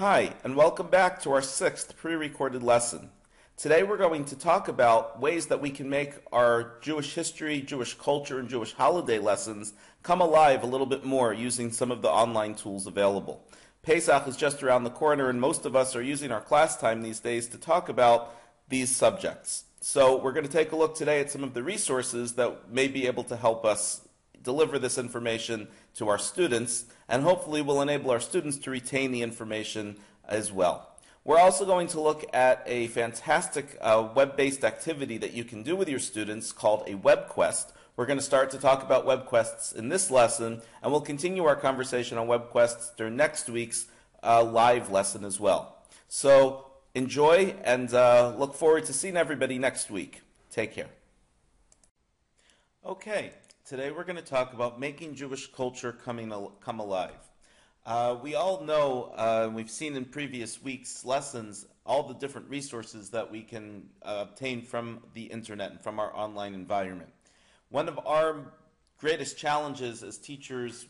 Hi, and welcome back to our sixth pre-recorded lesson. Today we're going to talk about ways that we can make our Jewish history, Jewish culture, and Jewish holiday lessons come alive a little bit more using some of the online tools available. Pesach is just around the corner, and most of us are using our class time these days to talk about these subjects. So we're going to take a look today at some of the resources that may be able to help us deliver this information to our students, and hopefully will enable our students to retain the information as well. We're also going to look at a fantastic web-based activity that you can do with your students called a webquest. We're going to start to talk about webquests in this lesson, and we'll continue our conversation on webquests during next week's live lesson as well. So enjoy, and look forward to seeing everybody next week. Take care. Okay. Today we're going to talk about making Jewish culture come alive. We all know, we've seen in previous weeks' lessons, all the different resources that we can obtain from the internet and from our online environment. One of our greatest challenges as teachers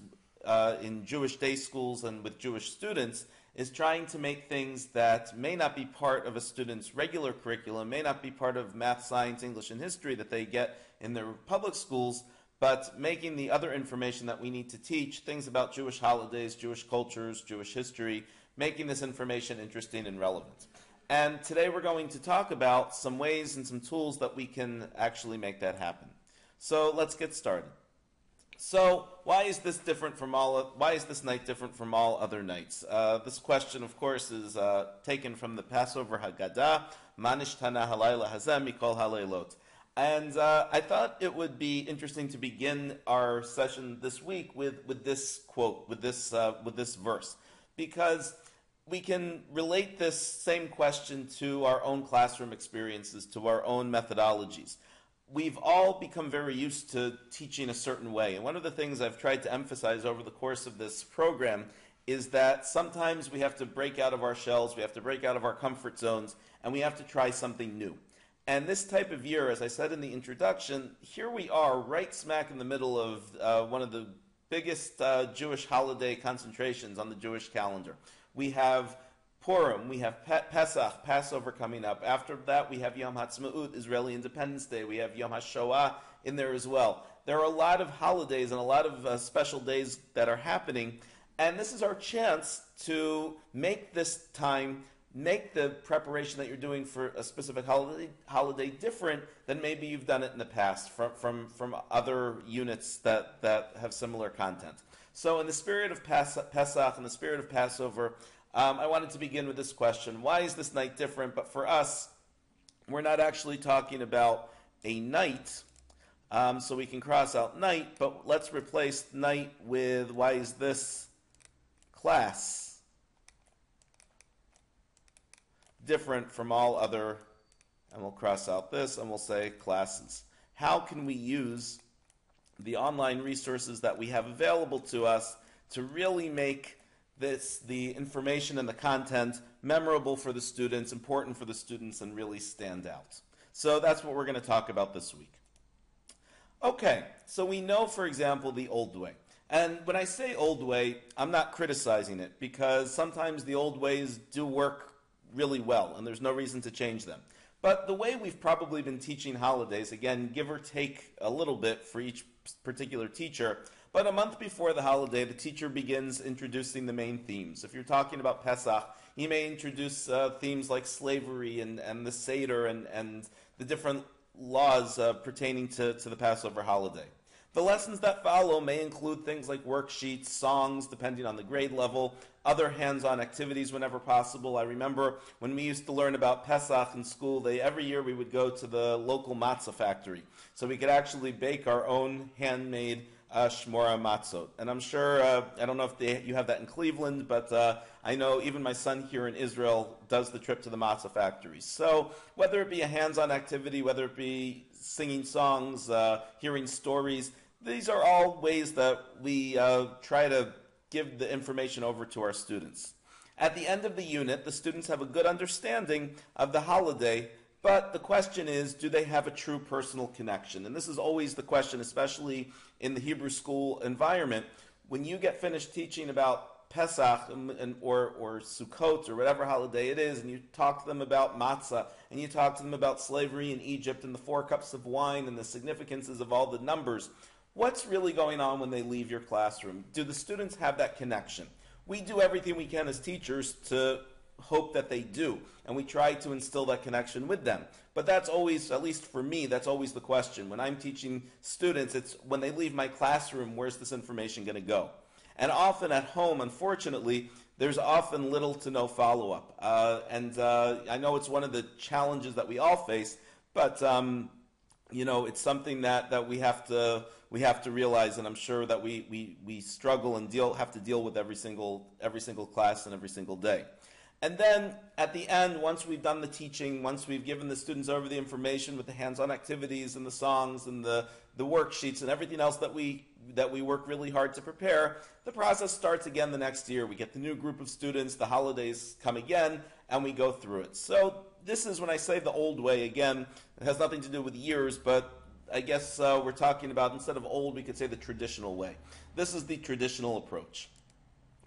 in Jewish day schools and with Jewish students is trying to make things that may not be part of a student's regular curriculum, may not be part of math, science, English, and history that they get in their public schools, but making the other information that we need to teach, things about Jewish holidays, Jewish cultures, Jewish history, making this information interesting and relevant. And today we're going to talk about some ways and some tools that we can actually make that happen. So let's get started. So why is this night different from all other nights? This question, of course, is taken from the Passover Haggadah, Manishtana halayla hazeh mikol halaylot. And I thought it would be interesting to begin our session this week with this quote, with this verse, because we can relate this same question to our own classroom experiences, to our own methodologies. We've all become very used to teaching a certain way, and one of the things I've tried to emphasize over the course of this program is that sometimes we have to break out of our shells, we have to break out of our comfort zones, and we have to try something new. And this type of year, as I said in the introduction, here we are right smack in the middle of one of the biggest Jewish holiday concentrations on the Jewish calendar. We have Purim, we have Pesach, Passover coming up. After that, we have Yom HaTzmaut, Israeli Independence Day. We have Yom HaShoah in there as well. There are a lot of holidays and a lot of special days that are happening, and this is our chance to make this time, make the preparation that you're doing for a specific holiday different than maybe you've done it in the past from other units that have similar content. So in the spirit of Pesach, in the spirit of Passover, I wanted to begin with this question. Why is this night different? But for us, we're not actually talking about a night, so we can cross out night, but let's replace night with why is this class different from all other, and we'll cross out this and we'll say classes. How can we use the online resources that we have available to us to really make the information and the content memorable for the students, important for the students, and really stand out? So that's what we're going to talk about this week. Okay, so we know, for example, the old way. And when I say old way, I'm not criticizing it, because sometimes the old ways do work really well, and there's no reason to change them. But the way we've probably been teaching holidays, again, give or take a little bit for each particular teacher, but a month before the holiday, the teacher begins introducing the main themes. If you're talking about Pesach, he may introduce themes like slavery and the Seder and the different laws pertaining to the Passover holiday. The lessons that follow may include things like worksheets, songs, depending on the grade level, other hands-on activities whenever possible. I remember when we used to learn about Pesach in school, every year we would go to the local matzah factory, so we could actually bake our own handmade shmora matzot. And I'm sure, I don't know if you have that in Cleveland, but I know even my son here in Israel does the trip to the matzah factory. So whether it be a hands-on activity, whether it be singing songs, hearing stories, these are all ways that we try to give the information over to our students. At the end of the unit, the students have a good understanding of the holiday, but the question is, do they have a true personal connection? And this is always the question, especially in the Hebrew school environment. When you get finished teaching about Pesach or Sukkot or whatever holiday it is, and you talk to them about matzah, and you talk to them about slavery in Egypt and the 4 cups of wine and the significances of all the numbers, what's really going on when they leave your classroom? Do the students have that connection? We do everything we can as teachers to hope that they do, and we try to instill that connection with them. But that's always, at least for me, that's always the question. When I'm teaching students, it's when they leave my classroom, where's this information going to go? And often at home, unfortunately, there's often little to no follow-up. I know it's one of the challenges that we all face, but it's something that we have to realize, and I'm sure that we struggle and have to deal with every single class and every single day. And then at the end, once we've done the teaching, once we've given the students over the information with the hands-on activities and the songs and the worksheets and everything else that we work really hard to prepare, the process starts again the next year. We get the new group of students, the holidays come again, and we go through it. So this is, when I say the old way, again, it has nothing to do with years, but I guess we're talking about, instead of old, we could say the traditional way. This is the traditional approach.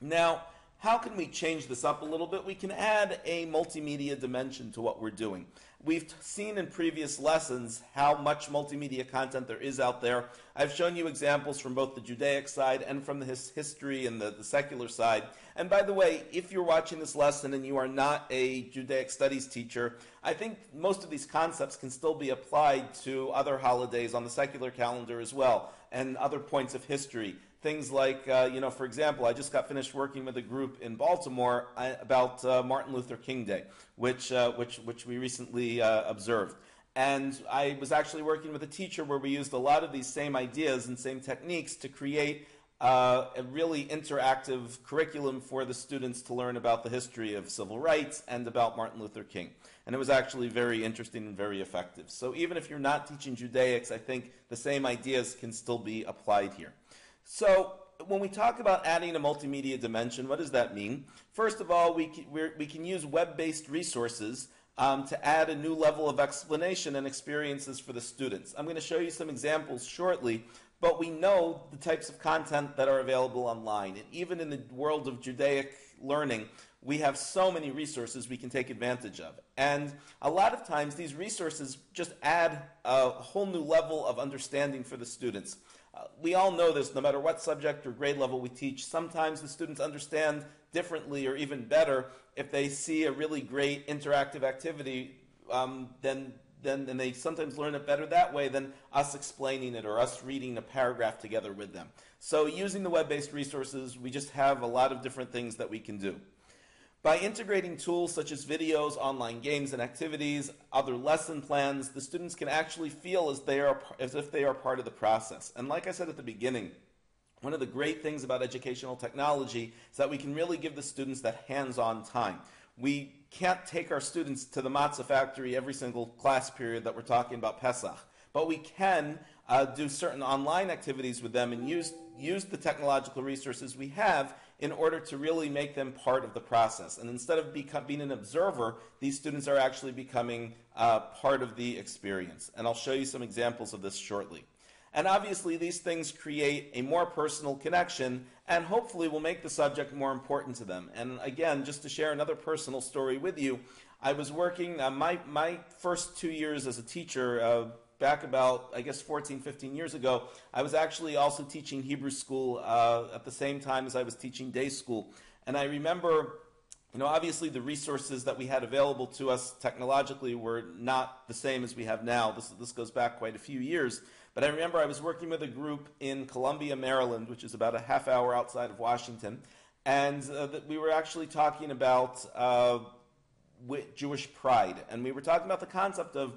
Now, how can we change this up a little bit? We can add a multimedia dimension to what we're doing. We've seen in previous lessons how much multimedia content there is out there. I've shown you examples from both the Judaic side and from the history and the secular side. And by the way, if you're watching this lesson and you are not a Judaic studies teacher, I think most of these concepts can still be applied to other holidays on the secular calendar as well, and other points of history. Things like, for example, I just got finished working with a group in Baltimore about Martin Luther King Day, which we recently observed. And I was actually working with a teacher where we used a lot of these same ideas and same techniques to create a really interactive curriculum for the students to learn about the history of civil rights and about Martin Luther King. And it was actually very interesting and very effective. So even if you're not teaching Judaics, I think the same ideas can still be applied here. So when we talk about adding a multimedia dimension, what does that mean? First of all, we can use web-based resources to add a new level of explanation and experiences for the students. I'm going to show you some examples shortly, but we know the types of content that are available online. And even in the world of Judaic learning, we have so many resources we can take advantage of. And a lot of times these resources just add a whole new level of understanding for the students. We all know this, no matter what subject or grade level we teach, sometimes the students understand differently or even better if they see a really great interactive activity, then they sometimes learn it better that way than us explaining it or us reading a paragraph together with them. So using the web-based resources, we just have a lot of different things that we can do. By integrating tools such as videos, online games and activities, other lesson plans, the students can actually feel as if they are part of the process. And like I said at the beginning, one of the great things about educational technology is that we can really give the students that hands-on time. We can't take our students to the matzah factory every single class period that we're talking about Pesach, but we can do certain online activities with them and use the technological resources we have in order to really make them part of the process. And instead of being an observer, these students are actually becoming part of the experience. And I'll show you some examples of this shortly. And obviously these things create a more personal connection and hopefully will make the subject more important to them. And again, just to share another personal story with you, I was working, my first 2 years as a teacher, back about, I guess, 14, 15 years ago, I was actually also teaching Hebrew school at the same time as I was teaching day school. And I remember, obviously the resources that we had available to us technologically were not the same as we have now. This goes back quite a few years. But I remember I was working with a group in Columbia, Maryland, which is about a half hour outside of Washington. And we were actually talking about Jewish pride, and we were talking about the concept of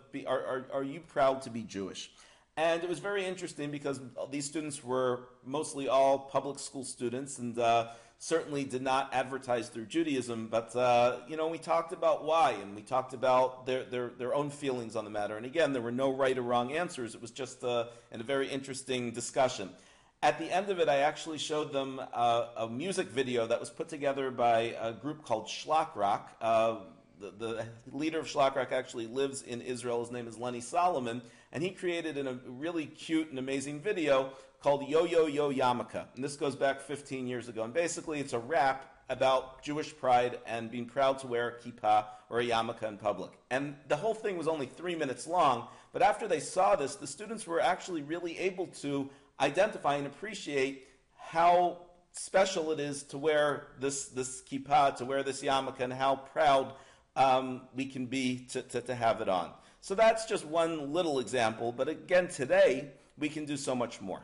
are you proud to be Jewish? And it was very interesting because these students were mostly all public school students and certainly did not advertise through Judaism, but we talked about why, and we talked about their own feelings on the matter. And again, there were no right or wrong answers. It was just a very interesting discussion. At the end of it, I actually showed them a music video that was put together by a group called Shlock Rock. The leader of Shlock Rock actually lives in Israel. His name is Lenny Solomon, and he created a really cute and amazing video called Yo Yo Yo Yarmulke, and this goes back 15 years ago. And basically, it's a rap about Jewish pride and being proud to wear a kippah or a yarmulke in public. And the whole thing was only 3 minutes long, but after they saw this, the students were actually really able to identify and appreciate how special it is to wear this kippah, to wear this yarmulke, and how proud we can be to have it on. So that's just one little example, but again, today, we can do so much more.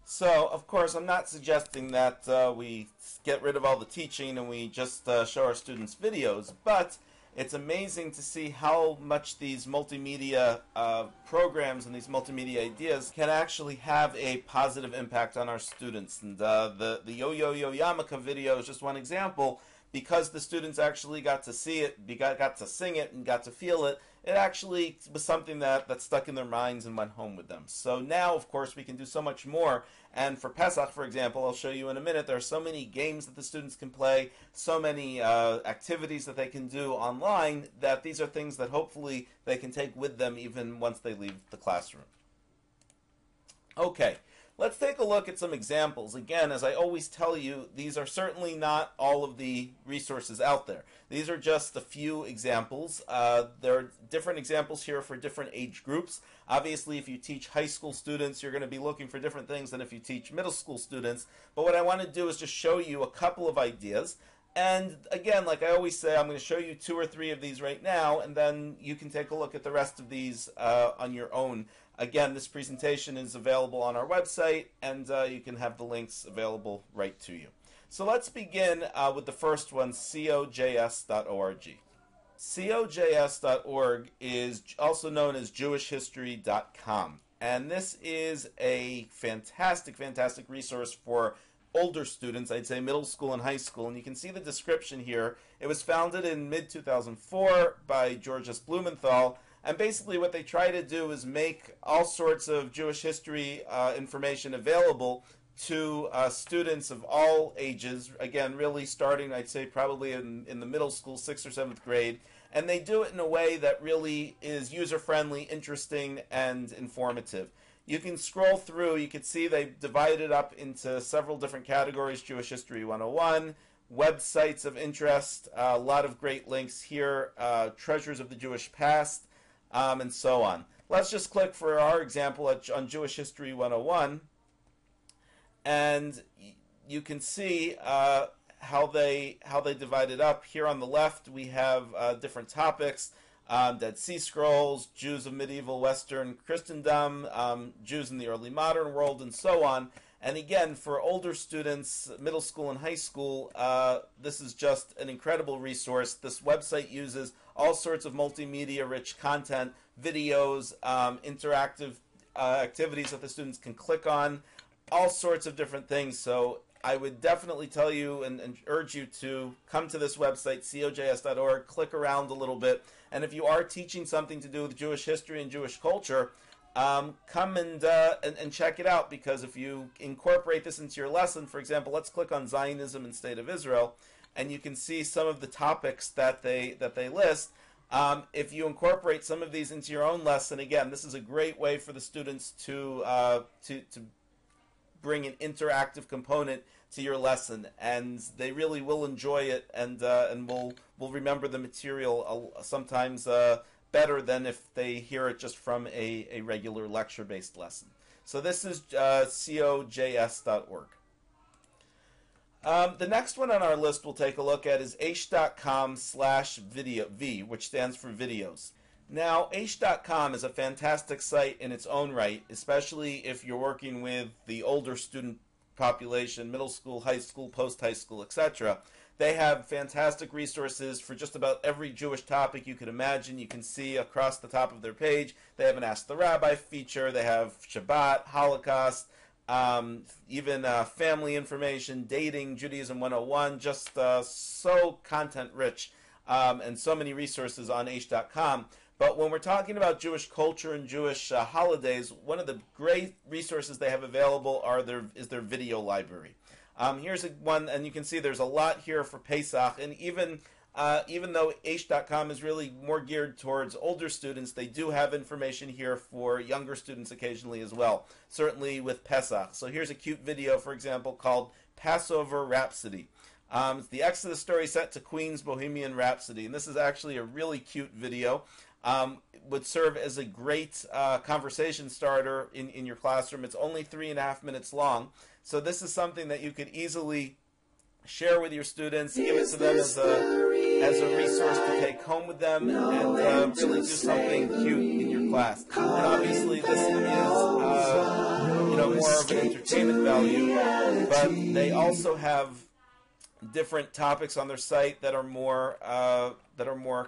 So, of course, I'm not suggesting that we get rid of all the teaching and we just show our students videos, but it's amazing to see how much these multimedia programs and these multimedia ideas can actually have a positive impact on our students. And the Yo Yo Yo Yarmulke video is just one example. Because the students actually got to see it, got to sing it, and got to feel it, it actually was something that stuck in their minds and went home with them. So now, of course, we can do so much more. And for Pesach, for example, I'll show you in a minute, there are so many games that the students can play, so many activities that they can do online, that these are things that hopefully they can take with them even once they leave the classroom. Okay. Let's take a look at some examples. Again, as I always tell you, these are certainly not all of the resources out there. These are just a few examples. There are different examples here for different age groups. Obviously, if you teach high school students, you're going to be looking for different things than if you teach middle school students. But what I want to do is just show you a couple of ideas. And again, like I always say, I'm going to show you 2 or 3 of these right now, and then you can take a look at the rest of these on your own. Again, this presentation is available on our website, and you can have the links available right to you. So let's begin with the first one, cojs.org. cojs.org is also known as jewishhistory.com, and this is a fantastic, fantastic resource for older students, I'd say middle school and high school, and you can see the description here. It was founded in mid-2004 by George S. Blumenthal, and basically what they try to do is make all sorts of Jewish history information available to students of all ages, again, really starting, I'd say, probably in the middle school, 6th or 7th grade, and they do it in a way that really is user-friendly, interesting, and informative. You can scroll through, you can see they divided it up into several different categories: Jewish History 101, websites of interest, a lot of great links here, treasures of the Jewish past, and so on. Let's just click for our example on Jewish History 101, and you can see how they divide it up. Here on the left, we have different topics. Dead Sea Scrolls, Jews of medieval Western Christendom, Jews in the early modern world, and so on. And again, for older students, middle school and high school, this is just an incredible resource. This website uses all sorts of multimedia-rich content, videos, interactive activities that the students can click on, all sorts of different things. So I would definitely tell you and urge you to come to this website, cojs.org, click around a little bit, and if you are teaching something to do with Jewish history and Jewish culture, come and check it out, because if you incorporate this into your lesson, for example, let's click on Zionism and State of Israel, and you can see some of the topics that they list. If you incorporate some of these into your own lesson, again, this is a great way for the students to bring an interactive component to your lesson, and they really will enjoy it, and will remember the material sometimes better than if they hear it just from a regular lecture-based lesson. So this is cojs.org. The next one on our list we'll take a look at is aish.com/video, which stands for videos. Now, aish.com is a fantastic site in its own right, especially if you're working with the older student population, middle school, high school, post-high school, etc. They have fantastic resources for just about every Jewish topic you could imagine. You can see across the top of their page, they have an Ask the Rabbi feature, they have Shabbat, Holocaust, even family information, dating, Judaism 101, just so content-rich, and so many resources on aish.com. But when we're talking about Jewish culture and Jewish holidays, one of the great resources they have available is their video library. Here's one, and you can see there's a lot here for Pesach, and even Even though aish.com is really more geared towards older students, they do have information here for younger students occasionally as well, certainly with Pesach. So here's a cute video, for example, called Passover Rhapsody. It's the Exodus story set to Queen's Bohemian Rhapsody, and this is actually a really cute video. Would serve as a great conversation starter in your classroom. It's only 3.5 minutes long, so this is something that you could easily share with your students, give it to them as a resource to take home with them, and really do something cute in your class. And obviously this is more of an entertainment value, but they also have different topics on their site that are more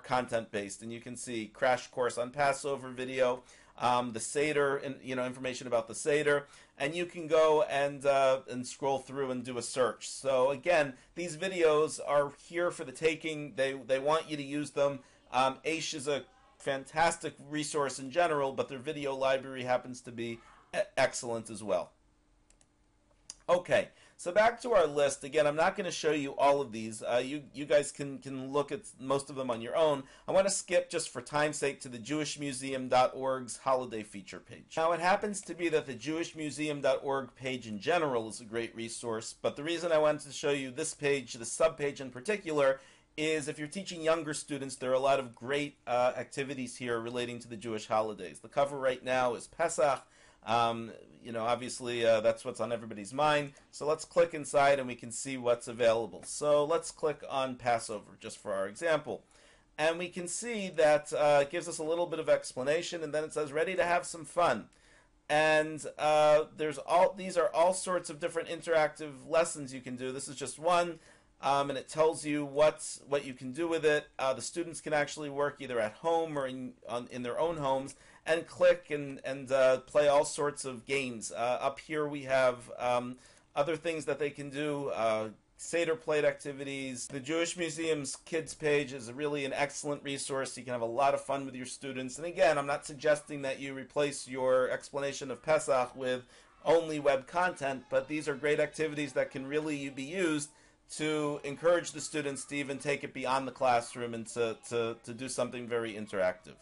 content based, and you can see crash course on Passover video, the Seder, information about the Seder, and you can go and scroll through and do a search. So again, these videos are here for the taking. They want you to use them. Aish is a fantastic resource in general, but their video library happens to be excellent as well. Okay, so back to our list. Again, I'm not going to show you all of these. You guys can look at most of them on your own. I want to skip, just for time's sake, to the jewishmuseum.org's holiday feature page. Now, it happens to be that the jewishmuseum.org page in general is a great resource, but the reason I wanted to show you this page, the subpage in particular, is if you're teaching younger students, there are a lot of great activities here relating to the Jewish holidays. The cover right now is Pesach. Obviously that's what's on everybody's mind. So let's click inside and we can see what's available. So let's click on Passover just for our example. And we can see that it gives us a little bit of explanation, and then it says ready to have some fun. And these are all sorts of different interactive lessons you can do. This is just one, and it tells you what you can do with it. The students can actually work either at home or in their own homes, and click and play all sorts of games. Up here we have other things that they can do, Seder plate activities. The Jewish Museum's kids page is really an excellent resource. You can have a lot of fun with your students. And again, I'm not suggesting that you replace your explanation of Pesach with only web content, but these are great activities that can really be used to encourage the students to even take it beyond the classroom and to do something very interactive.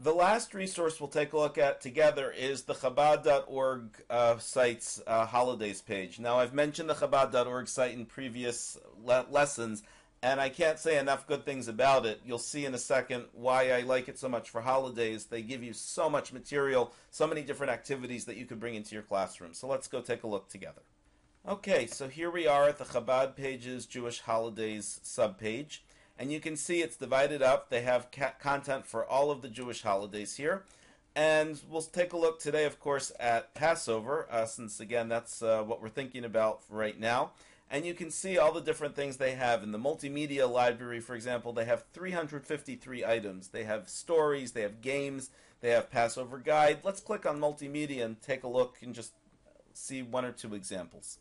The last resource we'll take a look at together is the Chabad.org site's holidays page. Now, I've mentioned the Chabad.org site in previous lessons, and I can't say enough good things about it. You'll see in a second why I like it so much for holidays. They give you so much material, so many different activities that you could bring into your classroom. So let's go take a look together. Okay, so here we are at the Chabad page's Jewish holidays subpage. And you can see it's divided up. They have content for all of the Jewish holidays here. And we'll take a look today, of course, at Passover, since, again, that's what we're thinking about right now. And you can see all the different things they have. In the multimedia library, for example, they have 353 items. They have stories, they have games, they have Passover guide. Let's click on multimedia and take a look and just see one or two examples.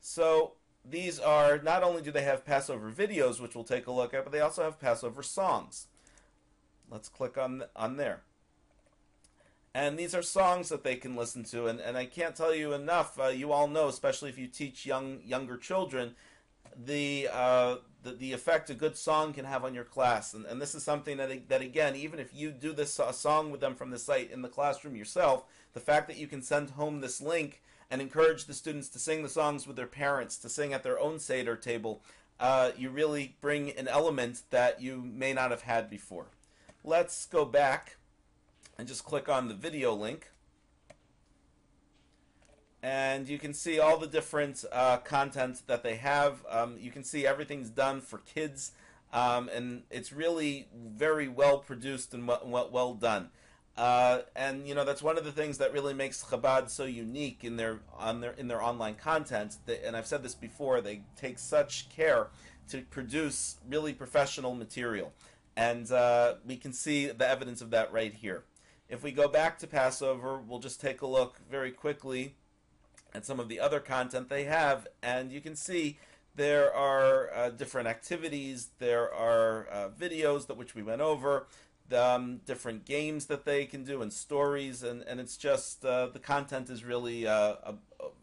So these are, not only do they have Passover videos, which we'll take a look at, but they also have Passover songs. Let's click on there. And these are songs that they can listen to, and I can't tell you enough. You all know, especially if you teach younger children, the effect a good song can have on your class. And this is something that again, even if you do a song with them from the site in the classroom yourself, the fact that you can send home this link and encourage the students to sing the songs with their parents, to sing at their own Seder table, you really bring an element that you may not have had before. Let's go back and just click on the video link. And you can see all the different content that they have. You can see everything's done for kids, and it's really very well produced and well done. And that's one of the things that really makes Chabad so unique in their online content. And I've said this before, they take such care to produce really professional material, and we can see the evidence of that right here. If we go back to Passover, we'll just take a look very quickly at some of the other content they have, and you can see there are different activities, there are videos which we went over, different games that they can do, and stories, and it's just the content is really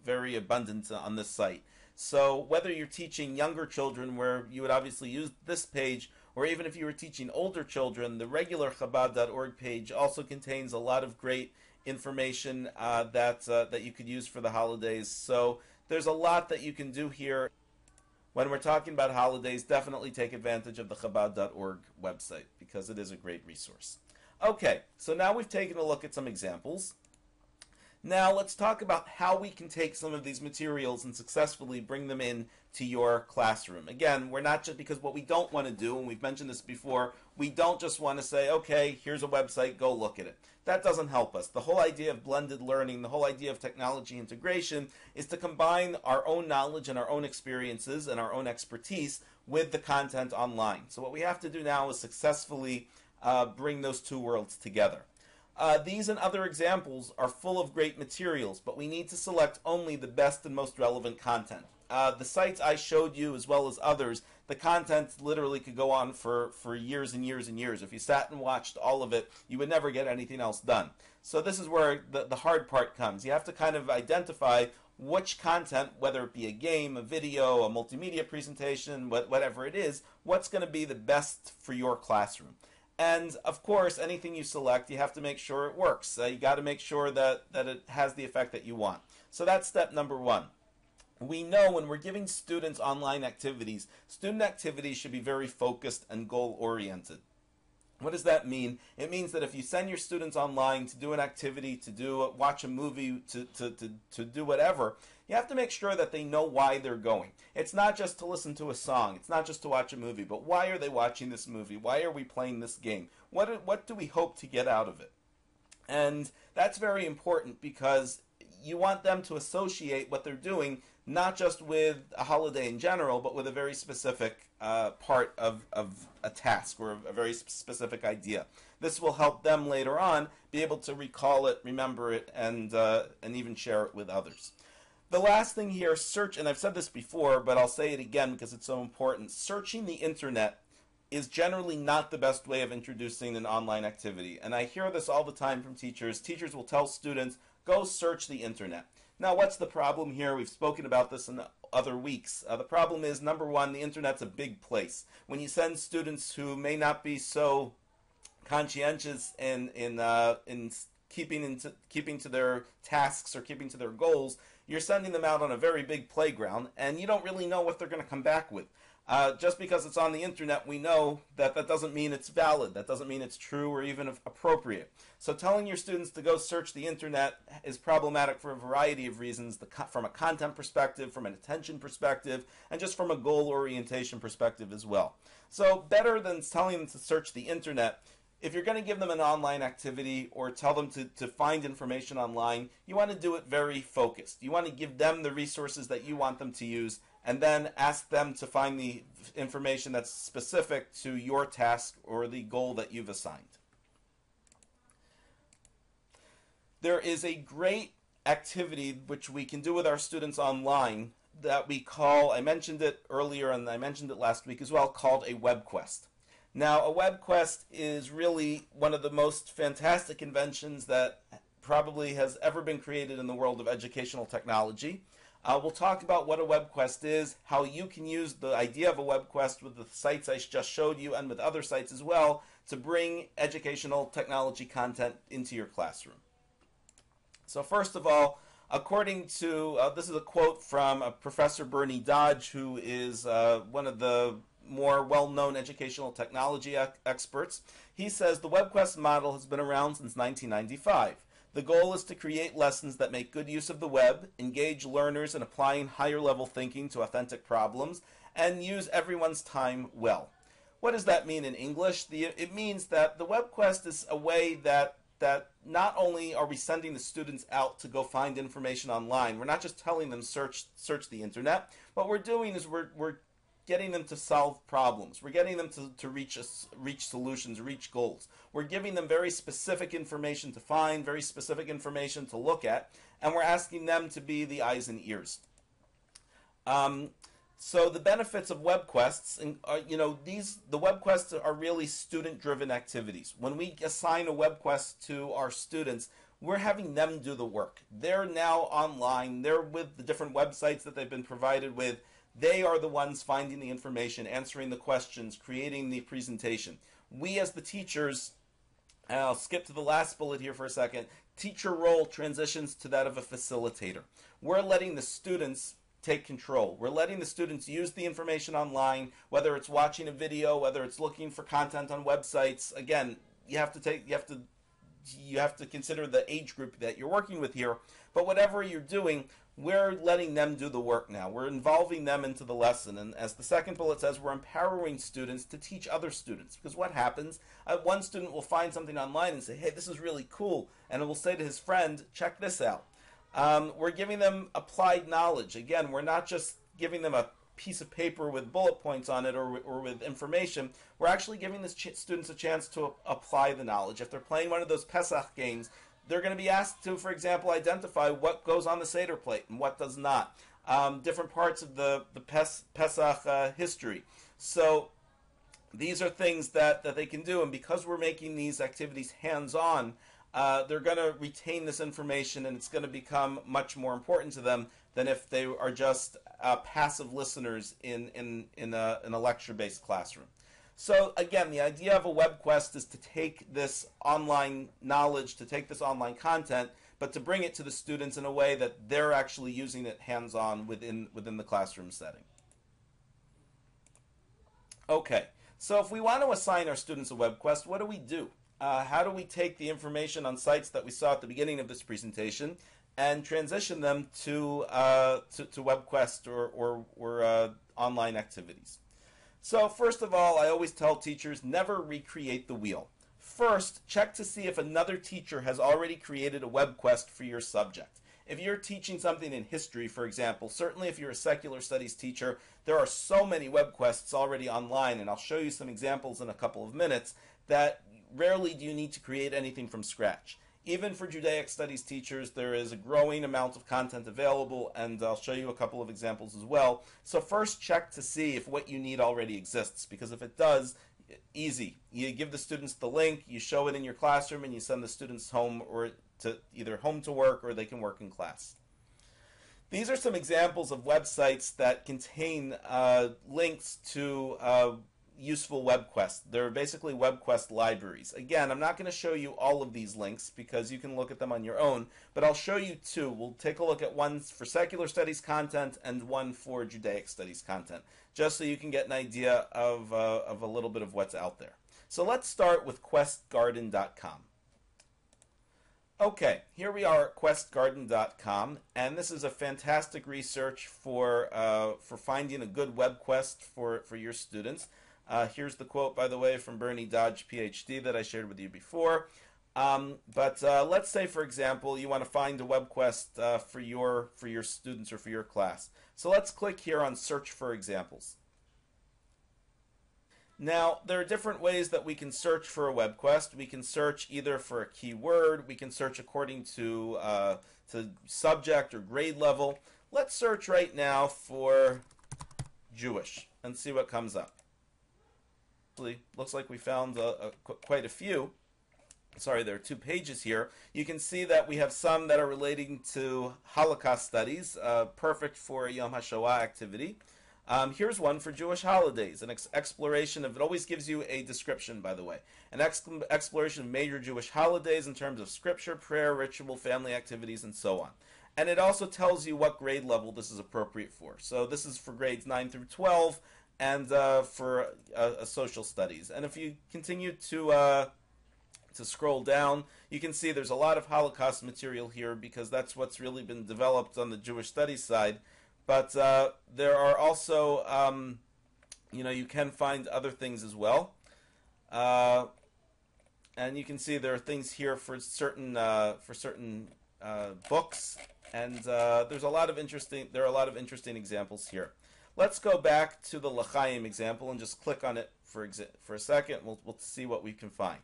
very abundant on this site. So whether you're teaching younger children, where you would obviously use this page, or even if you were teaching older children, the regular Chabad.org page also contains a lot of great information that you could use for the holidays. So there's a lot that you can do here. When we're talking about holidays, definitely take advantage of the Chabad.org website because it is a great resource. Okay, so now we've taken a look at some examples. Now let's talk about how we can take some of these materials and successfully bring them in to your classroom. Again, we're not just, because what we don't want to do, and we've mentioned this before, we don't just want to say, okay, here's a website, go look at it. That doesn't help us. The whole idea of blended learning, the whole idea of technology integration is to combine our own knowledge and our own experiences and our own expertise with the content online. So what we have to do now is successfully bring those two worlds together. These and other examples are full of great materials, but we need to select only the best and most relevant content. The sites I showed you, as well as others, the content literally could go on for years and years and years. If you sat and watched all of it, you would never get anything else done. So this is where the hard part comes. You have to kind of identify which content, whether it be a game, a video, a multimedia presentation, whatever it is, what's going to be the best for your classroom. And of course, anything you select, you have to make sure it works. You got to make sure that it has the effect that you want. So that's step number one. We know when we're giving students online activities, student activities should be very focused and goal-oriented. What does that mean? It means that if you send your students online to do an activity, to watch a movie, to do whatever, you have to make sure that they know why they're going. It's not just to listen to a song. It's not just to watch a movie. But why are they watching this movie? Why are we playing this game? What do we hope to get out of it? And that's very important because you want them to associate what they're doing not just with a holiday in general, but with a very specific part of a task or a very specific idea. This will help them later on be able to recall it, remember it, and even share it with others. The last thing here, search, and I've said this before, but I'll say it again because it's so important. Searching the internet is generally not the best way of introducing an online activity. And I hear this all the time from teachers. Teachers will tell students, go search the internet. Now, what's the problem here? We've spoken about this in other weeks. The problem is, number one, the internet's a big place. When you send students who may not be so conscientious in keeping to their tasks or keeping to their goals, you're sending them out on a very big playground, and you don't really know what they're going to come back with. Just because it's on the internet, we know that doesn't mean it's valid. That doesn't mean it's true or even appropriate. So telling your students to go search the internet is problematic for a variety of reasons, from a content perspective, from an attention perspective, and just from a goal orientation perspective as well. So better than telling them to search the internet, if you're going to give them an online activity or tell them to find information online, you want to do it very focused. You want to give them the resources that you want them to use, and then ask them to find the information that's specific to your task or the goal that you've assigned. There is a great activity which we can do with our students online that we call, I mentioned it earlier and I mentioned it last week as well, called a webquest. Now, a webquest is really one of the most fantastic inventions that probably has ever been created in the world of educational technology. We'll talk about what a webquest is, how you can use the idea of a webquest with the sites I just showed you and with other sites as well to bring educational technology content into your classroom. So first of all, according to, this is a quote from Professor Bernie Dodge, who is one of the more well-known educational technology experts. He says, the webquest model has been around since 1995. The goal is to create lessons that make good use of the web, engage learners in applying higher-level thinking to authentic problems, and use everyone's time well. What does that mean in English? It means that the webquest is a way that not only are we sending the students out to go find information online, we're not just telling them search the internet. What we're doing is we're getting them to solve problems. We're getting them to reach solutions, reach goals. We're giving them very specific information to find, very specific information to look at, and we're asking them to be the eyes and ears. So the benefits of webquests, the webquests are really student-driven activities. When we assign a webquest to our students, we're having them do the work. They're now online. They're with the different websites that they've been provided with. They are the ones finding the information, answering the questions, creating the presentation. We as the teachers, and I'll skip to the last bullet here for a second, teacher role transitions to that of a facilitator. We're letting the students take control. We're letting the students use the information online, whether it's watching a video, whether it's looking for content on websites. Again, you have to consider the age group that you're working with here. But whatever you're doing, we're letting them do the work now. We're involving them into the lesson. And as the second bullet says, we're empowering students to teach other students. Because what happens, one student will find something online and say, hey, this is really cool. And it will say to his friend, check this out. We're giving them applied knowledge. Again, we're not just giving them a piece of paper with bullet points on it or with information. We're actually giving the students a chance to apply the knowledge. If they're playing one of those Pesach games, they're going to be asked to, for example, identify what goes on the Seder plate and what does not. Different parts of the Pesach history. So these are things that they can do, and because we're making these activities hands-on, they're going to retain this information, and it's going to become much more important to them than if they are just passive listeners in a lecture-based classroom. So again, the idea of a WebQuest is to take this online knowledge, to take this online content, but to bring it to the students in a way that they're actually using it hands-on within the classroom setting. Okay, so if we want to assign our students a WebQuest, what do? How do we take the information on sites that we saw at the beginning of this presentation and transition them to WebQuest or online activities? So first of all, I always tell teachers, never recreate the wheel. First, check to see if another teacher has already created a WebQuest for your subject. If you're teaching something in history, for example, certainly if you're a secular studies teacher, there are so many WebQuests already online, and I'll show you some examples in a couple of minutes, that rarely do you need to create anything from scratch. Even for Judaic studies teachers, there is a growing amount of content available, and I'll show you a couple of examples as well. So first, check to see if what you need already exists, because if it does, easy. You give the students the link, you show it in your classroom, and you send the students home, or to either home to work, or they can work in class. These are some examples of websites that contain links to useful WebQuest. They're basically WebQuest libraries. Again, I'm not going to show you all of these links because you can look at them on your own, but I'll show you two. We'll take a look at one for secular studies content and one for Judaic studies content, just so you can get an idea of a little bit of what's out there. So let's start with questgarden.com. Okay, here we are at questgarden.com, and this is a fantastic research for finding a good WebQuest for your students. Here's the quote, by the way, from Bernie Dodge, PhD, that I shared with you before. But let's say, for example, you want to find a WebQuest for your students or for your class. So let's click here on Search for Examples. Now, there are different ways that we can search for a WebQuest. We can search either for a keyword. We can search according to subject or grade level. Let's search right now for Jewish and see what comes up. Looks like we found quite a few. Sorry, there are 2 pages here. You can see that we have some that are relating to Holocaust studies, perfect for a Yom HaShoah activity. Here's one for Jewish holidays, an exploration of, it always gives you a description, by the way, an exploration of major Jewish holidays in terms of scripture, prayer, ritual, family activities, and so on. And it also tells you what grade level this is appropriate for. So this is for grades 9 through 12, and for social studies. And if you continue to scroll down, you can see there's a lot of Holocaust material here because that's what's really been developed on the Jewish studies side. But there are also, you can find other things as well. And you can see there are things here for certain books, and there are a lot of interesting examples here. Let's go back to the L'chaim example and just click on it for a second. We'll see what we can find.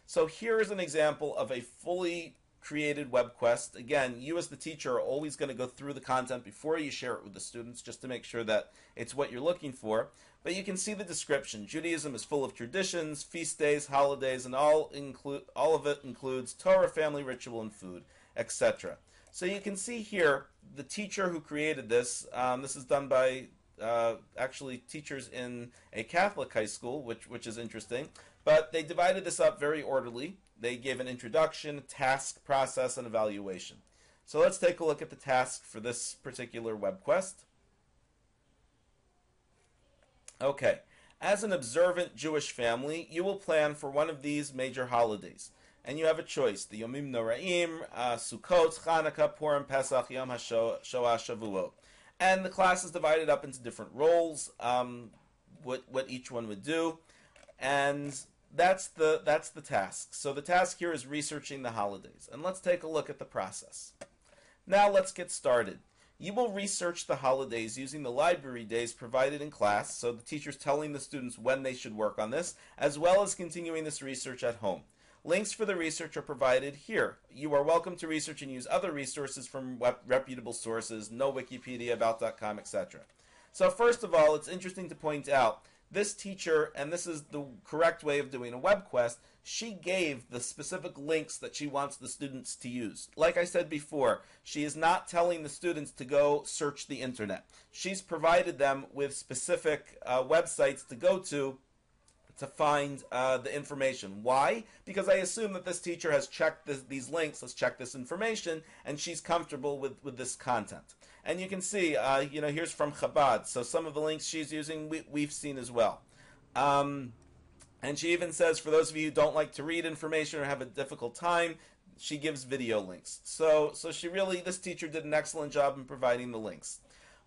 So here is an example of a fully created webquests. Again, you as the teacher are always going to go through the content before you share it with the students, just to make sure that it's what you're looking for. But you can see the description. Judaism is full of traditions, feast days, holidays, and all of it includes Torah, family, ritual, and food, etc. So you can see here the teacher who created this. This is done by actually teachers in a Catholic high school, which is interesting. But they divided this up very orderly. They gave an introduction, task, process, and evaluation. So let's take a look at the task for this particular web quest. Okay, as an observant Jewish family, you will plan for one of these major holidays. And you have a choice, the Yomim Noraim, Sukkot, Chanukah, Purim, Pesach, Yom HaShoah, Shavuot. And the class is divided up into different roles, what each one would do. And that's the task. So the task here is researching the holidays. And let's take a look at the process. Now let's get started. You will research the holidays using the library days provided in class, so the teacher's telling the students when they should work on this, as well as continuing this research at home. Links for the research are provided here. You are welcome to research and use other resources from reputable sources, no Wikipedia, about.com, etc. So first of all, it's interesting to point out, this teacher, and this is the correct way of doing a web quest, she gave the specific links that she wants the students to use. Like I said before, she is not telling the students to go search the internet. She's provided them with specific websites to go to find the information. Why? Because I assume that this teacher has checked these links, has checked this information, and she's comfortable with this content. And you can see, here's from Chabad. So some of the links she's using, we've seen as well. And she even says, for those of you who don't like to read information or have a difficult time, she gives video links. So this teacher did an excellent job in providing the links.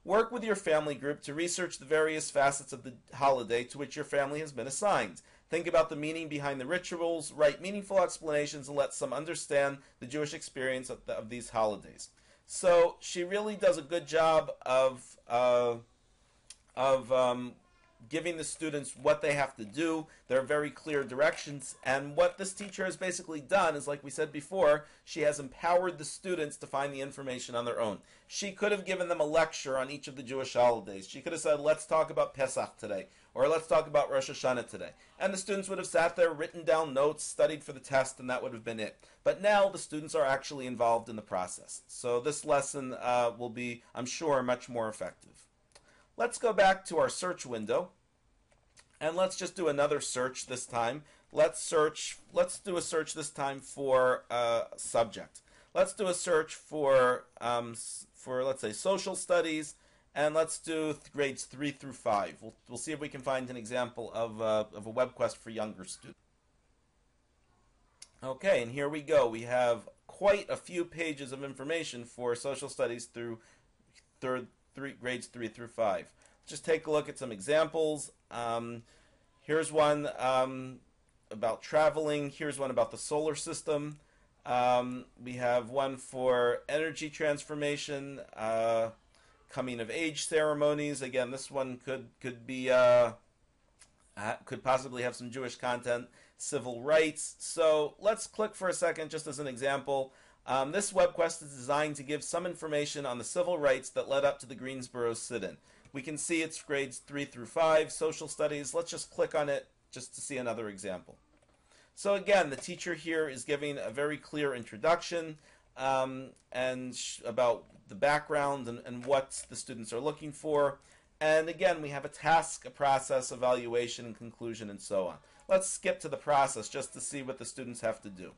Work with your family group to research the various facets of the holiday to which your family has been assigned. Think about the meaning behind the rituals, write meaningful explanations, and let some understand the Jewish experience of these holidays. So she really does a good job of giving the students what they have to do. There are very clear directions, and what this teacher has basically done is, like we said before, she has empowered the students to find the information on their own. She could have given them a lecture on each of the Jewish holidays. She could have said, let's talk about Pesach today, or let's talk about Rosh Hashanah today. And the students would have sat there, written down notes, studied for the test, and that would have been it. But now the students are actually involved in the process. So this lesson will be, I'm sure, much more effective. Let's go back to our search window, and let's just do another search this time. Let's do a search this time for subject. Let's do a search for let's say social studies, and let's do grades 3 through 5. We'll see if we can find an example of a web quest for younger students. Okay, and here we go. We have quite a few pages of information for social studies through grades 3 through 5. Just take a look at some examples. Here's one about traveling. Here's one about the solar system. We have one for energy transformation, coming of age ceremonies. Again, this one could be could possibly have some Jewish content. Civil rights. So let's click for a second, just as an example. This web quest is designed to give some information on the civil rights that led up to the Greensboro sit-in. We can see it's grades 3 through 5, social studies. Let's just click on it just to see another example. So again, the teacher here is giving a very clear introduction and about the background and what the students are looking for. And again, we have a task, a process, evaluation, and conclusion, and so on. Let's skip to the process just to see what the students have to do.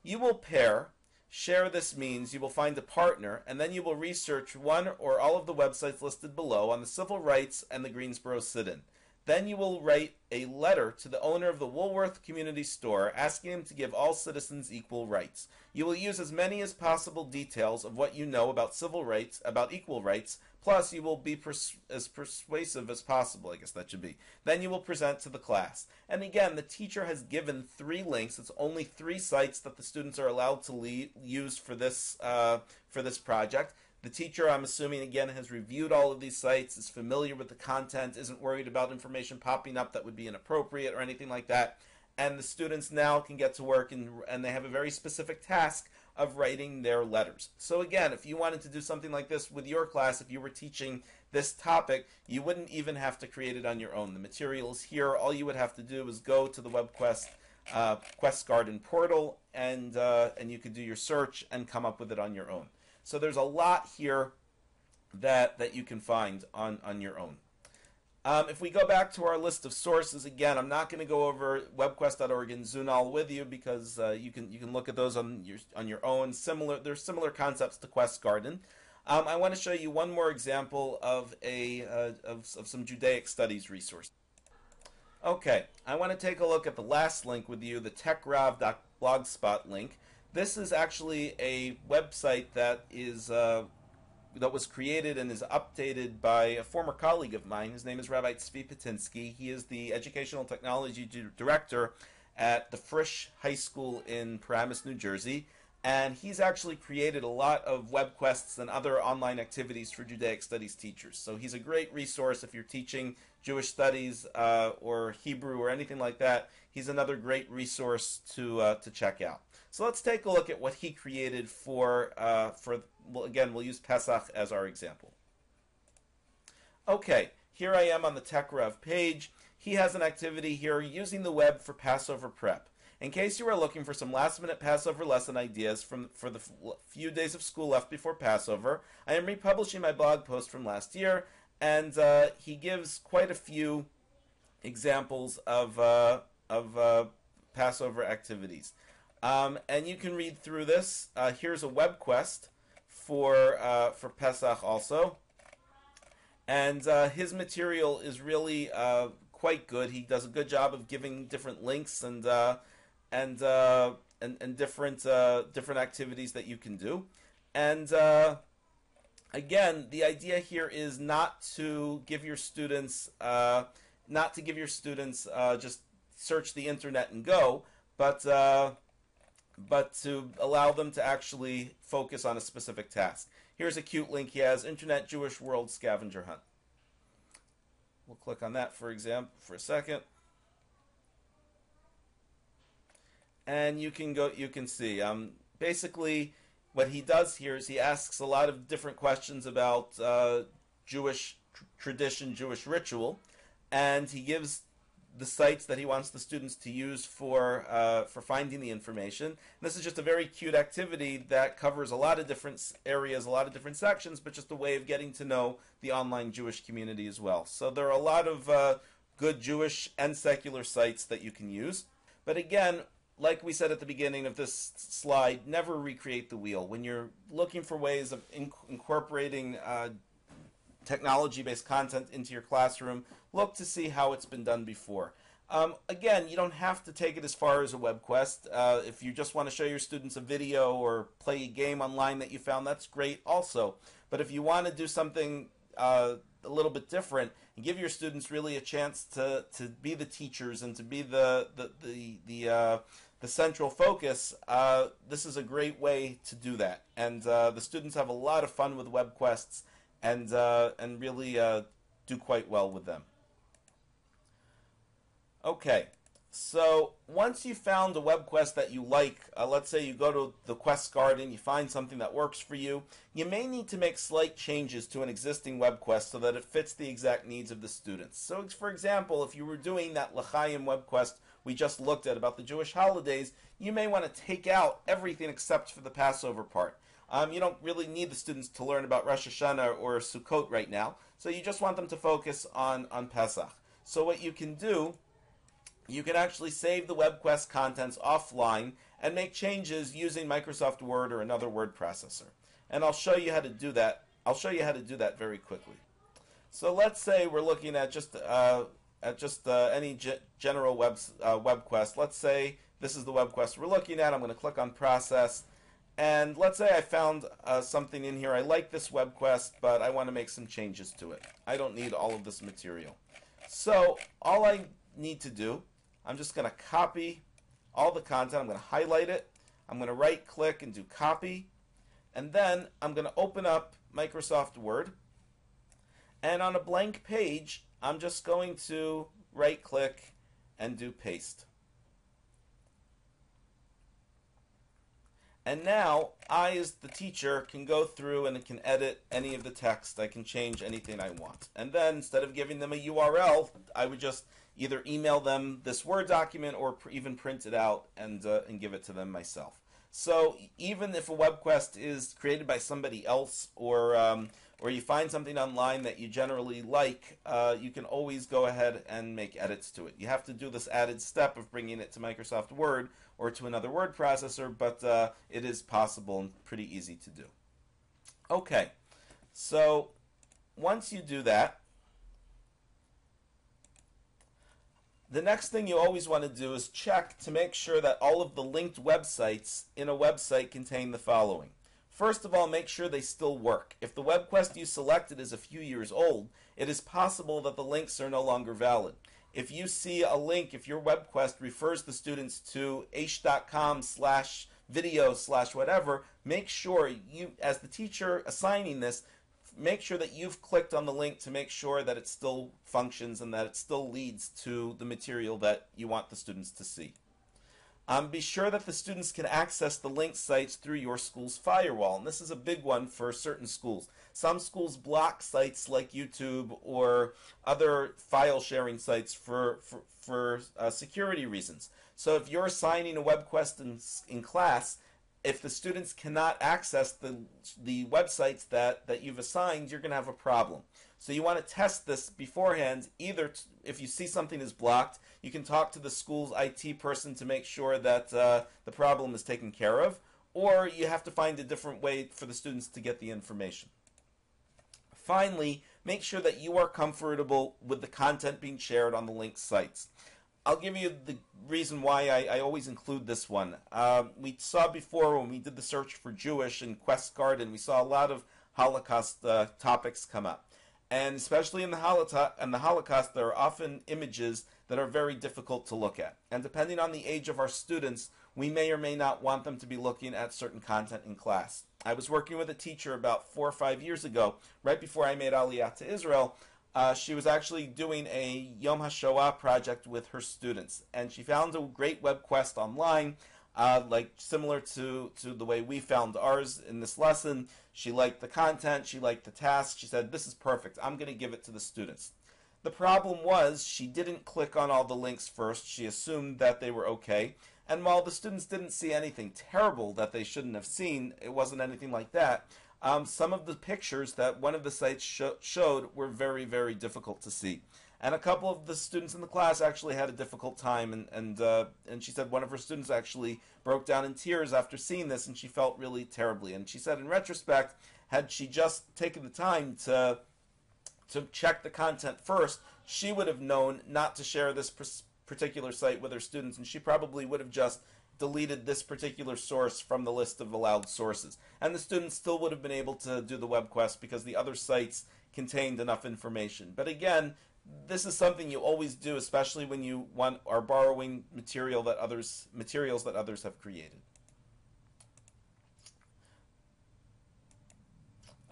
You will pair. Share this means you will find a partner, and then you will research one or all of the websites listed below on the civil rights and the Greensboro sit-in. Then you will write a letter to the owner of the Woolworth Community Store asking him to give all citizens equal rights. You will use as many as possible details of what you know about civil rights, about equal rights, plus you will be as persuasive as possible, I guess that should be. Then you will present to the class. And again, the teacher has given 3 links. It's only 3 sites that the students are allowed to use for this project. The teacher, I'm assuming, again, has reviewed all of these sites, is familiar with the content, isn't worried about information popping up that would be inappropriate or anything like that. And the students now can get to work, and they have a very specific task of writing their letters. So again, if you wanted to do something like this with your class, if you were teaching this topic, you wouldn't even have to create it on your own. The material is here. All you would have to do is go to the WebQuest Quest Garden portal, and you could do your search and come up with it on your own. So there's a lot here that you can find on your own. If we go back to our list of sources, again, I'm not going to go over webquest.org and Zunal with you because you can look at those on your own. There's similar concepts to Quest Garden. I want to show you one more example of some Judaic studies resource. Okay, I want to take a look at the last link with you, the techrav.blogspot link. This is actually a website that was created and is updated by a former colleague of mine. His name is Rabbi Tzvi Patinsky. He is the Educational Technology Director at the Frisch High School in Paramus, New Jersey. And he's actually created a lot of webquests and other online activities for Judaic studies teachers. So he's a great resource if you're teaching Jewish studies or Hebrew or anything like that. He's another great resource to check out. So let's take a look at what he created well, again, we'll use Pesach as our example. Okay, here I am on the TechRev page. He has an activity here using the web for Passover prep. In case you are looking for some last-minute Passover lesson ideas for the few days of school left before Passover, I am republishing my blog post from last year, and he gives quite a few examples of Passover activities. And you can read through this. Here's a web quest for Pesach also, and his material is really quite good. He does a good job of giving different links and different activities that you can do. And again, the idea here is not to give your students just search the internet and go, but to allow them to actually focus on a specific task. Here's a cute link he has: Internet Jewish World Scavenger Hunt. We'll click on that for a second. And you can see, basically what he does here is he asks a lot of different questions about Jewish tradition, Jewish ritual, and he gives the sites that he wants the students to use for finding the information. And this is just a very cute activity that covers a lot of different areas, a lot of different sections, but just a way of getting to know the online Jewish community as well. So there are a lot of good Jewish and secular sites that you can use. But again, like we said at the beginning of this slide, never recreate the wheel. When you're looking for ways of incorporating technology-based content into your classroom, look to see how it's been done before. Again, you don't have to take it as far as a web quest. If you just want to show your students a video or play a game online that you found, that's great also. But if you want to do something a little bit different and give your students really a chance to be the teachers and to be the central focus, this is a great way to do that. And the students have a lot of fun with web quests and really do quite well with them. Okay, so once you found a web quest that you like, let's say you go to the Quest Garden, you find something that works for you, you may need to make slight changes to an existing web quest so that it fits the exact needs of the students. So for example, if you were doing that L'chaim web quest we just looked at about the Jewish holidays, you may want to take out everything except for the Passover part. You don't really need the students to learn about Rosh Hashanah or Sukkot right now, so you just want them to focus on Pesach. So what you can do, you can actually save the WebQuest contents offline and make changes using Microsoft Word or another word processor. And I'll show you how to do that. I'll show you how to do that very quickly. So let's say we're looking at just any general web quest. Let's say this is the web quest we're looking at. I'm going to click on Process. And let's say I found something in here. I like this web quest, but I want to make some changes to it. I don't need all of this material. So all I need to do, I'm just going to copy all the content. I'm going to highlight it. I'm going to right-click and do Copy. And then I'm going to open up Microsoft Word. And on a blank page, I'm just going to right-click and do Paste. And now I, as the teacher, can go through and can edit any of the text. I can change anything I want. And then instead of giving them a URL, I would just either email them this Word document or even print it out and give it to them myself. So even if a web quest is created by somebody else, or you find something online that you generally like, you can always go ahead and make edits to it. You have to do this added step of bringing it to Microsoft Word or to another word processor, but it is possible and pretty easy to do. Okay, so once you do that, the next thing you always want to do is check to make sure that all of the linked websites in a website contain the following. First of all, make sure they still work. If the web quest you selected is a few years old, it is possible that the links are no longer valid. If you see a link, if your web quest refers the students to h.com/video/whatever, make sure you, as the teacher assigning this, make sure that you've clicked on the link to make sure that it still functions and that it still leads to the material that you want the students to see. Be sure that the students can access the linked sites through your school's firewall, and this is a big one for certain schools. Some schools block sites like YouTube or other file sharing sites for security reasons. So if you're assigning a web quest in class, if the students cannot access the websites that you've assigned, you're going to have a problem. So you want to test this beforehand. Either if you see something is blocked, you can talk to the school's IT person to make sure that the problem is taken care of, or you have to find a different way for the students to get the information. Finally, make sure that you are comfortable with the content being shared on the linked sites. I'll give you the reason why I always include this one. We saw before when we did the search for Jewish in Quest Garden, we saw a lot of Holocaust topics come up. And especially in the Holocaust, there are often images that are very difficult to look at. And depending on the age of our students, we may or may not want them to be looking at certain content in class. I was working with a teacher about 4 or 5 years ago, right before I made Aliyah to Israel. She was actually doing a Yom HaShoah project with her students, and she found a great web quest online, like similar to the way we found ours in this lesson. She liked the content, she liked the task, she said, this is perfect, I'm going to give it to the students. The problem was she didn't click on all the links first, she assumed that they were okay, and while the students didn't see anything terrible that they shouldn't have seen, it wasn't anything like that, some of the pictures that one of the sites showed were very, very difficult to see. And a couple of the students in the class actually had a difficult time, and she said one of her students actually broke down in tears after seeing this, and she felt really terribly. And she said in retrospect, had she just taken the time to check the content first, she would have known not to share this particular site with her students, and she probably would have just deleted this particular source from the list of allowed sources. And the students still would have been able to do the web quest because the other sites contained enough information. But again, this is something you always do, especially when you are borrowing materials that others have created.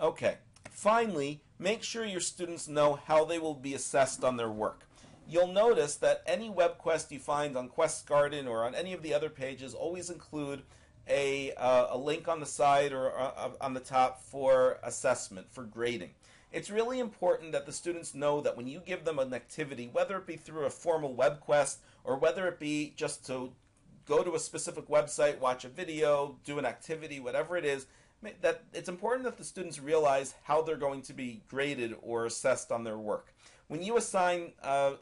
Okay, finally, make sure your students know how they will be assessed on their work. You'll notice that any web quest you find on Quest Garden or on any of the other pages always include a link on the side or on the top for assessment, for grading. It's really important that the students know that when you give them an activity, whether it be through a formal web quest or whether it be just to go to a specific website, watch a video, do an activity, whatever it is, that it's important that the students realize how they're going to be graded or assessed on their work. When you assign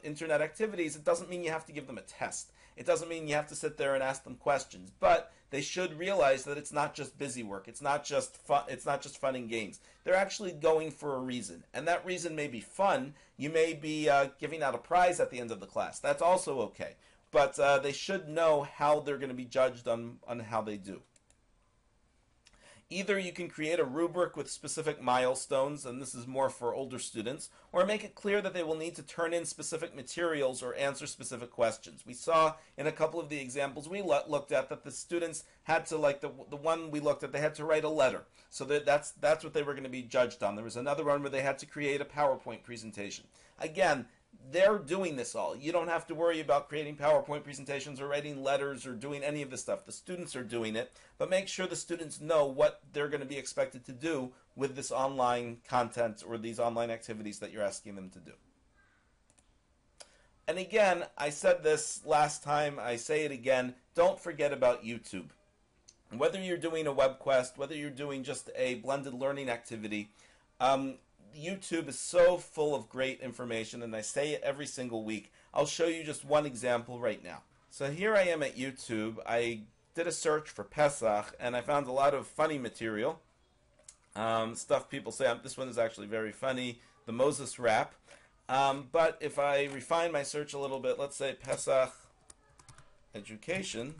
internet activities, it doesn't mean you have to give them a test. It doesn't mean you have to sit there and ask them questions, but they should realize that it's not just busy work. It's not just fun. It's not just fun and games. They're actually going for a reason, and that reason may be fun. You may be giving out a prize at the end of the class. That's also okay, but they should know how they're going to be judged on how they do. Either you can create a rubric with specific milestones, and this is more for older students, or make it clear that they will need to turn in specific materials or answer specific questions. We saw in a couple of the examples we looked at that the students had to, like the one we looked at, they had to write a letter. So that's what they were going to be judged on. There was another one where they had to create a PowerPoint presentation. Again, they're doing this all. You don't have to worry about creating PowerPoint presentations or writing letters or doing any of this stuff. The students are doing it, but make sure the students know what they're going to be expected to do with this online content or these online activities that you're asking them to do. And again, I said this last time, I say it again, don't forget about YouTube. Whether you're doing a webquest, whether you're doing just a blended learning activity, YouTube is so full of great information, and I say it every single week. I'll show you just one example right now. So here I am at YouTube. I did a search for Pesach, and I found a lot of funny material. Stuff people say, this one is actually very funny, the Moses rap. But if I refine my search a little bit, let's say Pesach education,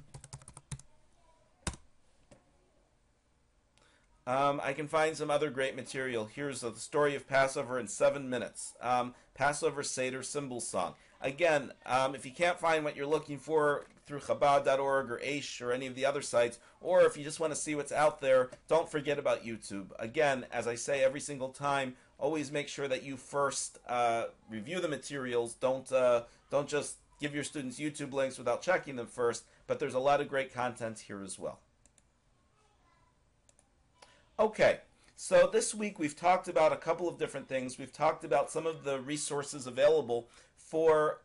I can find some other great material. Here's the story of Passover in 7 minutes. Passover Seder symbol song. Again, if you can't find what you're looking for through Chabad.org or Aish or any of the other sites, or if you just want to see what's out there, don't forget about YouTube. Again, as I say every single time, always make sure that you first review the materials. Don't just give your students YouTube links without checking them first, but there's a lot of great content here as well. Okay, so this week we've talked about a couple of different things. We've talked about some of the resources available for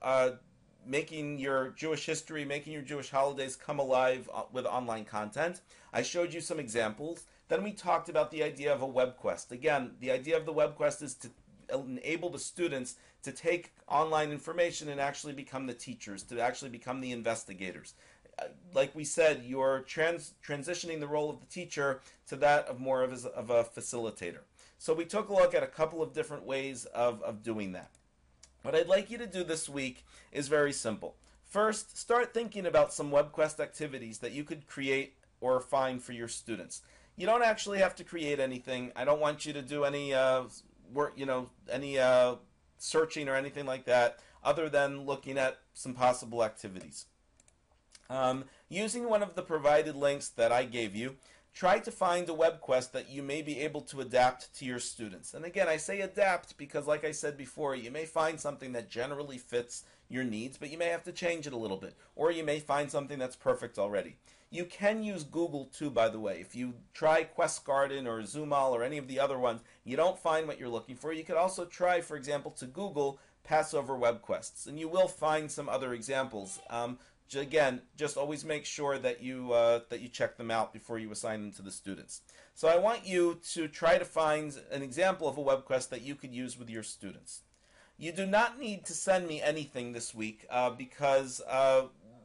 making your Jewish history, making your Jewish holidays come alive with online content. I showed you some examples. Then we talked about the idea of a webquest. Again, the idea of the webquest is to enable the students to take online information and actually become the teachers, to actually become the investigators. Like we said, you're transitioning the role of the teacher to that of more of a facilitator. So we took a look at a couple of different ways of doing that. What I'd like you to do this week is very simple. First, start thinking about some webquest activities that you could create or find for your students. You don't actually have to create anything. I don't want you to do any work, any searching or anything like that, other than looking at some possible activities. Using one of the provided links that I gave you, try to find a webquest that you may be able to adapt to your students. And again, I say adapt because, like I said before, you may find something that generally fits your needs, but you may have to change it a little bit. Or you may find something that's perfect already. You can use Google too, by the way. If you try Quest Garden or Zoomal or any of the other ones, you don't find what you're looking for. You could also try, for example, to Google Passover webquests, and you will find some other examples. Again, just always make sure that you check them out before you assign them to the students. So I want you to try to find an example of a webquest that you could use with your students. You do not need to send me anything this week because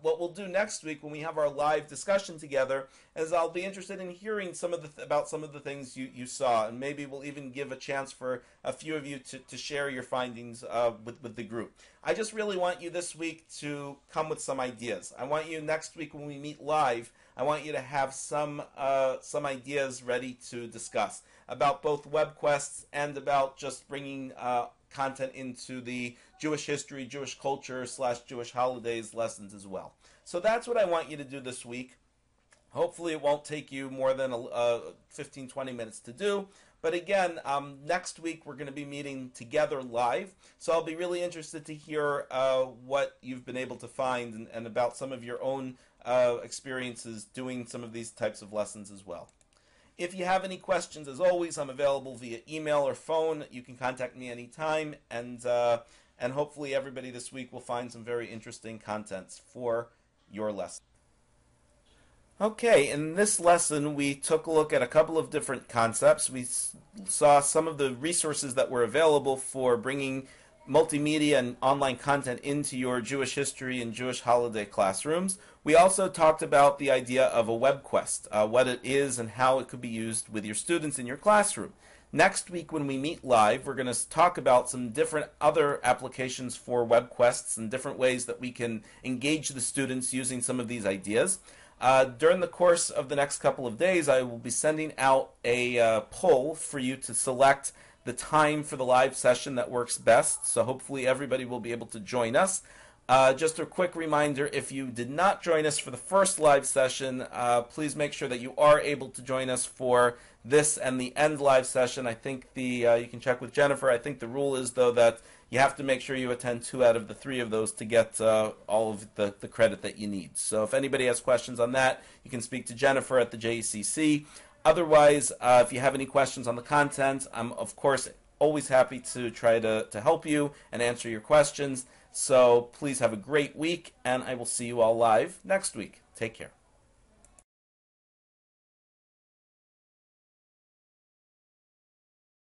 what we'll do next week when we have our live discussion together is I'll be interested in hearing about some of the things you saw, and maybe we'll even give a chance for a few of you to share your findings with the group. I just really want you this week to come with some ideas. I want you next week when we meet live, I want you to have some ideas ready to discuss about both webquests and about just bringing content into the Jewish history, Jewish culture / Jewish holidays lessons as well. So that's what I want you to do this week. Hopefully it won't take you more than 15-20 minutes to do. But again, next week we're going to be meeting together live. So I'll be really interested to hear what you've been able to find and about some of your own experiences doing some of these types of lessons as well. If you have any questions, as always, I'm available via email or phone. You can contact me anytime, and hopefully everybody this week will find some very interesting contents for your lesson. Okay, in this lesson we took a look at a couple of different concepts. We saw some of the resources that were available for bringing multimedia and online content into your Jewish history and Jewish holiday classrooms. We also talked about the idea of a webquest, what it is and how it could be used with your students in your classroom. Next week when we meet live, we're going to talk about some different other applications for webquests and different ways that we can engage the students using some of these ideas. During the course of the next couple of days, I will be sending out a poll for you to select the time for the live session that works best. So hopefully everybody will be able to join us. Just a quick reminder, if you did not join us for the first live session, please make sure that you are able to join us for this and the end live session. I think you can check with Jennifer. I think the rule is, though, that you have to make sure you attend 2 out of the 3 of those to get all of the credit that you need. So if anybody has questions on that, you can speak to Jennifer at the JECC. Otherwise, if you have any questions on the content, I'm, of course, always happy to try to help you and answer your questions. So please have a great week, and I will see you all live next week. Take care.